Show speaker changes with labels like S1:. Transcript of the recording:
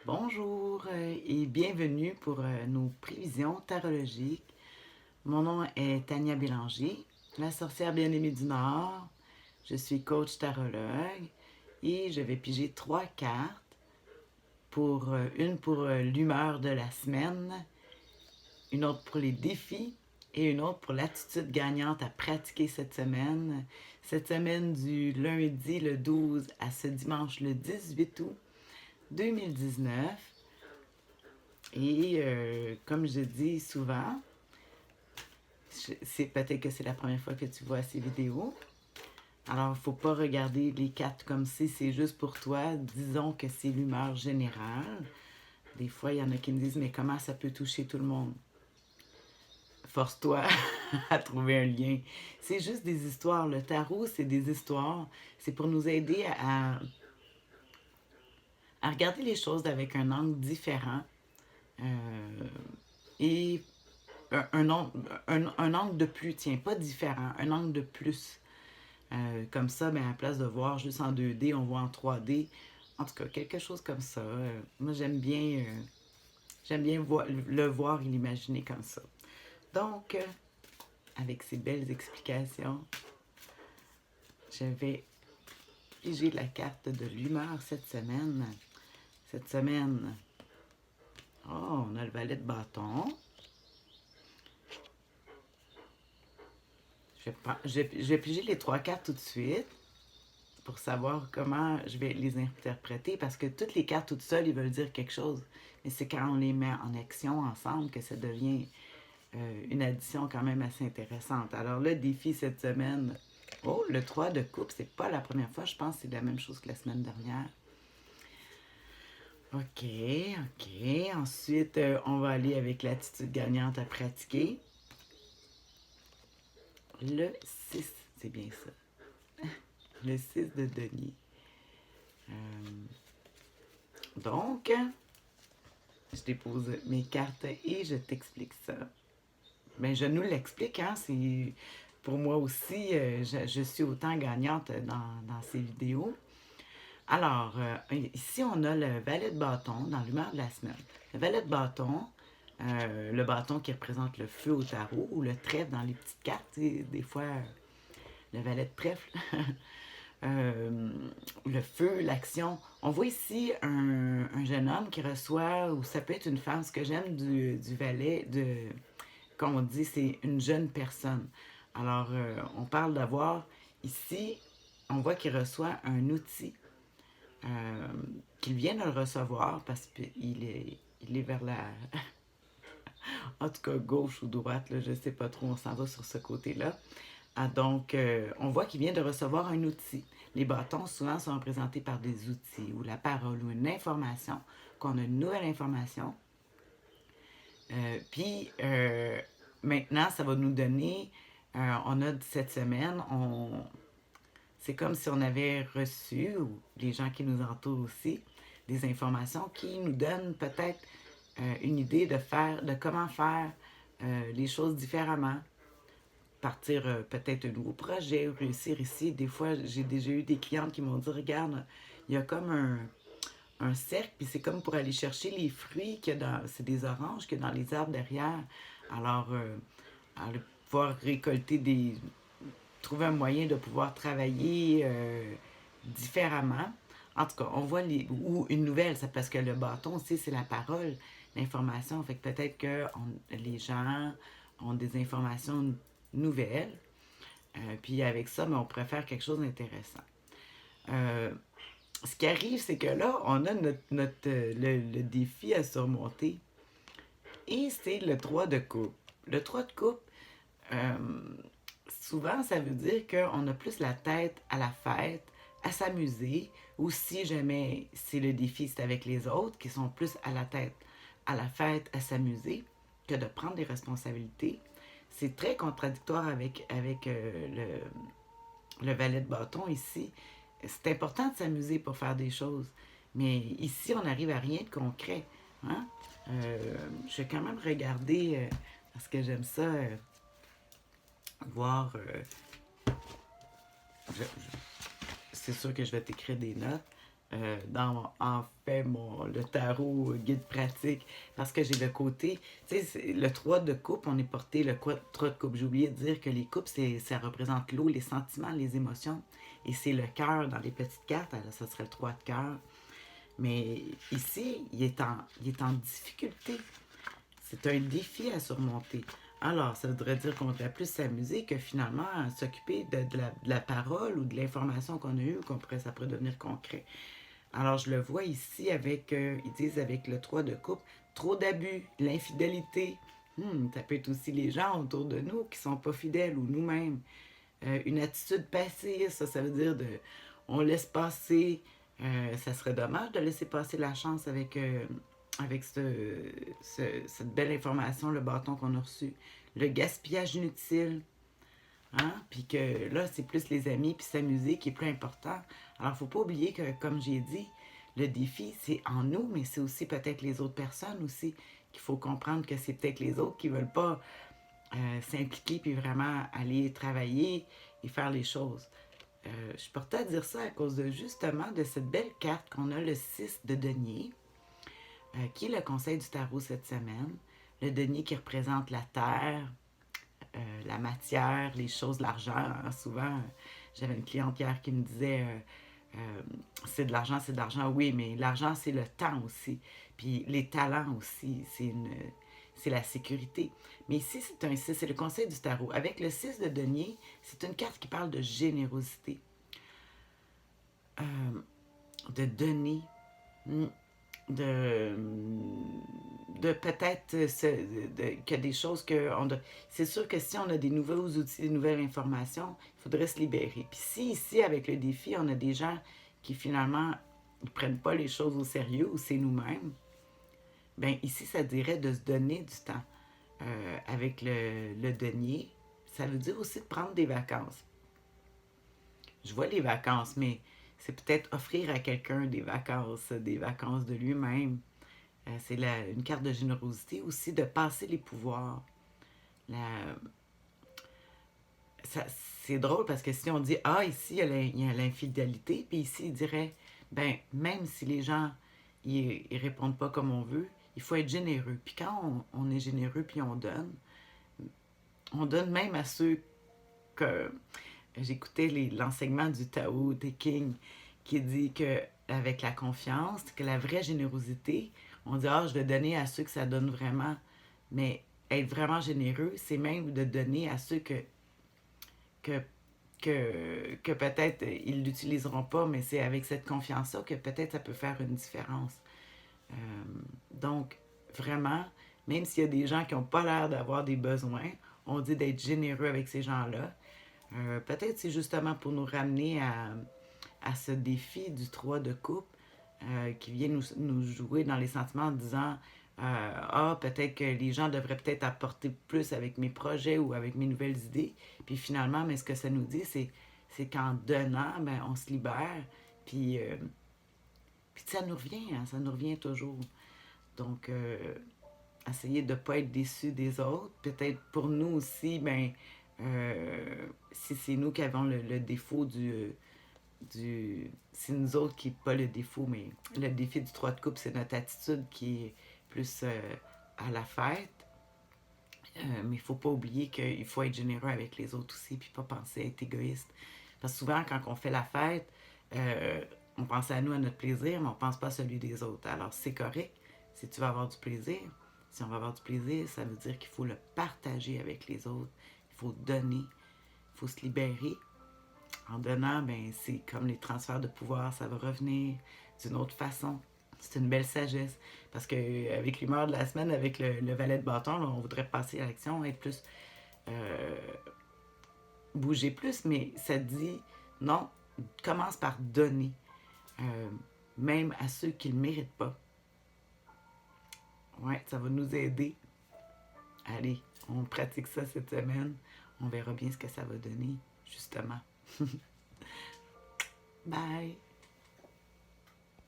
S1: Bonjour et bienvenue pour nos prévisions tarologiques. Mon nom est Tania Bélanger, la sorcière bien-aimée du Nord. Je suis coach tarologue et je vais piger 3 cartes une pour l'humeur de la semaine, une autre pour les défis et une autre pour l'attitude gagnante à pratiquer cette semaine. Cette semaine du lundi le 12 à ce dimanche le 18 août 2019. Et comme je dis souvent, c'est peut-être que c'est la première fois que tu vois ces vidéos. Alors, il ne faut pas regarder les cartes comme si c'est juste pour toi. Disons que c'est l'humeur générale. Des fois, il y en a qui me disent, mais comment ça peut toucher tout le monde? Force-toi à trouver un lien. C'est juste des histoires. Le tarot, c'est des histoires. C'est pour nous aider à regarder les choses avec un angle différent. Et un angle de plus, tiens, pas différent, un angle de plus. Comme ça, ben, à la place de voir juste en 2D, on voit en 3D. En tout cas, quelque chose comme ça. Moi, j'aime bien le voir et l'imaginer comme ça. Donc, avec ces belles explications, je vais piger la carte de l'humeur cette semaine. Cette semaine, oh, on a le valet de bâton. Je vais piger les 3 cartes tout de suite pour savoir comment je vais les interpréter parce que toutes les cartes toutes seules, ils veulent dire quelque chose. Mais c'est quand on les met en action ensemble que ça devient une addition quand même assez intéressante. Alors le défi cette semaine, oh, le 3 de coupe, c'est pas la première fois, je pense que c'est la même chose que la semaine dernière. OK, OK. Ensuite, on va aller avec l'attitude gagnante à pratiquer. Le 6, c'est bien ça. Le 6 de denier. Donc, je dépose mes cartes et je t'explique ça. Ben, je nous l'explique, hein, c'est pour moi aussi, je suis autant gagnante dans ces vidéos. Alors, ici, on a le valet de bâton dans l'humeur de la semaine. Le valet de bâton, le bâton qui représente le feu au tarot, ou le trèfle dans les petites cartes, des fois, le valet de trèfle. Le feu, l'action. On voit ici un jeune homme qui reçoit, ou ça peut être une femme. Ce que j'aime du valet, comme on dit, c'est une jeune personne. Alors, on parle d'avoir ici, on voit qu'il reçoit un outil, qu'il vient de le recevoir parce qu'il est vers la, en tout cas gauche ou droite, là, je ne sais pas trop, on s'en va sur ce côté-là. Ah, donc, on voit qu'il vient de recevoir un outil. Les bâtons, souvent, sont représentés par des outils ou la parole ou une information, qu'on a une nouvelle information. Puis, maintenant, ça va nous donner, on a cette semaine, c'est comme si on avait reçu, ou les gens qui nous entourent aussi, des informations qui nous donnent peut-être une idée de comment faire les choses différemment, partir peut-être un nouveau projet, réussir ici. Des fois, j'ai déjà eu des clientes qui m'ont dit, regarde, il y a comme un cercle, puis c'est comme pour aller chercher les fruits c'est des oranges qu'il y a dans les arbres derrière. Alors, aller pouvoir trouver un moyen de pouvoir travailler différemment. En tout cas, on voit ou une nouvelle, c'est parce que le bâton aussi, c'est la parole, l'information. Fait que peut-être que les gens ont des informations nouvelles. Puis avec ça, mais on pourrait faire quelque chose d'intéressant. Euh, Ce qui arrive, c'est que là, on a le défi à surmonter. Et c'est le 3 de coupe. Le 3 de coupe, euh, souvent, ça veut dire qu'on a plus la tête à la fête, à s'amuser, ou si jamais c'est le défi, c'est avec les autres qui sont plus à la tête, à la fête, à s'amuser, que de prendre des responsabilités. C'est très contradictoire avec le valet de bâton ici. C'est important de s'amuser pour faire des choses, mais ici, on n'arrive à rien de concret. Hein? Je vais quand même regarder, parce que j'aime ça, voir. C'est sûr que je vais t'écrire des notes. En fait, le tarot guide pratique, parce que j'ai le côté, tu sais, le 3 de coupe, on est porté le 3 de coupe. J'ai oublié de dire que les coupes, ça représente l'eau, les sentiments, les émotions, et c'est le cœur dans les petites cartes, alors ça serait le 3 de cœur. Mais ici, il est en difficulté. C'est un défi à surmonter. Alors, ça voudrait dire qu'on devrait plus s'amuser que finalement s'occuper de la parole ou de l'information qu'on a eue, ça pourrait devenir concret. Alors, je le vois ici avec, ils disent avec le 3 de coupe, trop d'abus, l'infidélité. Ça peut être aussi les gens autour de nous qui sont pas fidèles ou nous-mêmes. Une attitude passive, ça veut dire on laisse passer. Ça serait dommage de laisser passer la chance avec cette belle information, le bâton qu'on a reçu. Le gaspillage inutile. Hein? Puis que là, c'est plus les amis puis s'amuser qui est plus important. Alors, faut pas oublier que, comme j'ai dit, le défi, c'est en nous, mais c'est aussi peut-être les autres personnes aussi qu'il faut comprendre que c'est peut-être les autres qui veulent pas s'impliquer puis vraiment aller travailler et faire les choses. Je suis portée à dire ça à cause de justement de cette belle carte qu'on a, le 6 de denier, qui est le conseil du tarot cette semaine. Le denier qui représente la terre, la matière, les choses, l'argent. Hein. Souvent, j'avais une cliente hier qui me disait c'est de l'argent, c'est de l'argent. Oui, mais l'argent, c'est le temps aussi. Puis les talents aussi, c'est la sécurité. Mais ici, c'est un 6, c'est le conseil du tarot. Avec le 6 de denier, c'est une carte qui parle de générosité, de donner, de, de peut-être qu'il y a des choses que c'est sûr que si on a des nouveaux outils, des nouvelles informations, il faudrait se libérer. Puis si ici, avec le défi, on a des gens qui finalement ne prennent pas les choses au sérieux ou c'est nous-mêmes, bien ici, ça dirait de se donner du temps. Avec le denier, ça veut dire aussi de prendre des vacances. Je vois les vacances, mais c'est peut-être offrir à quelqu'un des vacances de lui-même. C'est une carte de générosité aussi, de passer les pouvoirs. La- c'est drôle parce que si on dit, ah, ici, il y a l'infidélité, puis ici, il dirait, ben, même si les gens, ils répondent pas comme on veut, il faut être généreux. Puis quand on est généreux, puis on donne même à ceux que... J'écoutais l'enseignement du Tao Te King qui dit que avec la confiance, que la vraie générosité, on dit ah je vais donner à ceux que ça donne vraiment, mais être vraiment généreux, c'est même de donner à ceux que, que peut-être ils ne l'utiliseront pas, mais c'est avec cette confiance-là que peut-être ça peut faire une différence. Euh, donc, vraiment, même s'il y a des gens qui n'ont pas l'air d'avoir des besoins, on dit d'être généreux avec ces gens-là. Peut-être c'est justement pour nous ramener à ce défi du 3 de coupe qui vient nous jouer dans les sentiments en disant ah, peut-être que les gens devraient peut-être apporter plus avec mes projets ou avec mes nouvelles idées. Puis finalement, mais ce que ça nous dit, c'est qu'en donnant, ben, on se libère. Puis, puis ça nous revient, hein, ça nous revient toujours. Donc, essayer de ne pas être déçu des autres. Peut-être pour nous aussi, ben, si c'est nous qui avons le défaut c'est nous autres qui, pas le défaut, mais le défi du 3 de coupe, c'est notre attitude qui est plus à la fête. Mais il faut pas oublier qu'il faut être généreux avec les autres aussi, puis pas penser à être égoïste. Parce que souvent, quand on fait la fête, on pense à nous, à notre plaisir, mais on pense pas à celui des autres. Alors, c'est correct si tu vas avoir du plaisir. Si on va avoir du plaisir, ça veut dire qu'il faut le partager avec les autres. Il faut donner, il faut se libérer. En donnant, ben, c'est comme les transferts de pouvoir, ça va revenir d'une autre façon. C'est une belle sagesse. Parce qu'avec l'humeur de la semaine, avec le valet de bâton, là, on voudrait passer à l'action, être plus. euh, bouger plus, mais ça dit non, commence par donner, euh, même à ceux qui ne le méritent pas. Ouais, ça va nous aider. Allez, on pratique ça cette semaine. On verra bien ce que ça va donner, justement. Bye!